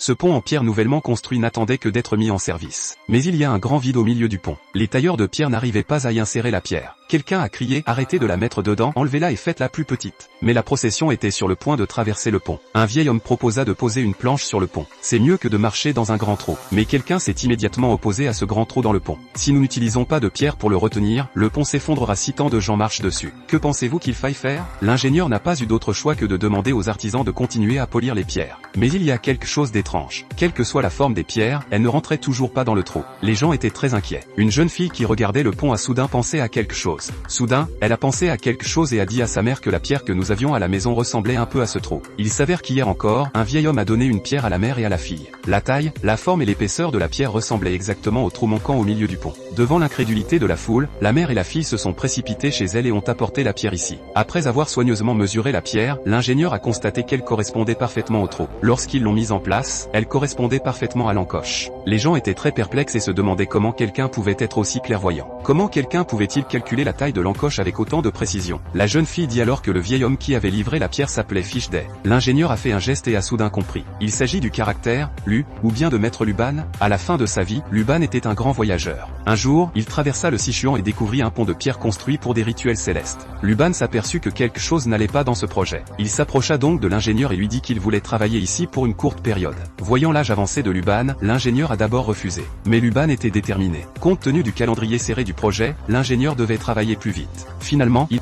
Ce pont en pierre nouvellement construit n'attendait que d'être mis en service. Mais il y a un grand vide au milieu du pont. Les tailleurs de pierre n'arrivaient pas à y insérer la pierre. Quelqu'un a crié « Arrêtez de la mettre dedans, enlevez-la et faites-la plus petite ». Mais la procession était sur le point de traverser le pont. Un vieil homme proposa de poser une planche sur le pont. C'est mieux que de marcher dans un grand trou. Mais quelqu'un s'est immédiatement opposé à ce grand trou dans le pont. Si nous n'utilisons pas de pierre pour le retenir, le pont s'effondrera si tant de gens marchent dessus. Que pensez-vous qu'il faille faire? L'ingénieur n'a pas eu d'autre choix que de demander aux artisans de continuer à polir les pierres. Mais il y a quelque chose d'étrange. Quelle que soit la forme des pierres, elles ne rentraient toujours pas dans le trou. Les gens étaient très inquiets. Une jeune fille qui regardait le pont a soudain pensé à quelque chose. Soudain, elle a pensé à quelque chose et a dit à sa mère que la pierre que nous avions à la maison ressemblait un peu à ce trou. Il s'avère qu'hier encore, un vieil homme a donné une pierre à la mère et à la fille. La taille, la forme et l'épaisseur de la pierre ressemblaient exactement au trou manquant au milieu du pont. Devant l'incrédulité de la foule, la mère et la fille se sont précipitées chez elle et ont apporté la pierre ici. Après avoir soigneusement mesuré la pierre, l'ingénieur a constaté qu'elle correspondait parfaitement au trou. Lorsqu'ils l'ont mise en place, elle correspondait parfaitement à l'encoche. Les gens étaient très perplexes et se demandaient comment quelqu'un pouvait être aussi clairvoyant. Comment quelqu'un pouvait-il calculer la taille de l'encoche avec autant de précision? La jeune fille dit alors que le vieil homme qui avait livré la pierre s'appelait Fichday. L'ingénieur a fait un geste et a soudain compris. Il s'agit du caractère, ou bien de Maître Luban. À la fin de sa vie, Luban était un grand voyageur. Un jour, il traversa le Sichuan et découvrit un pont de pierre construit pour des rituels célestes. Luban s'aperçut que quelque chose n'allait pas dans ce projet. Il s'approcha donc de l'ingénieur et lui dit qu'il voulait travailler ici pour une courte période. Voyant l'âge avancé de Luban, l'ingénieur a d'abord refusé. Mais Luban était déterminé. Compte tenu du calendrier serré du projet, l'ingénieur devait travailler plus vite. Finalement, il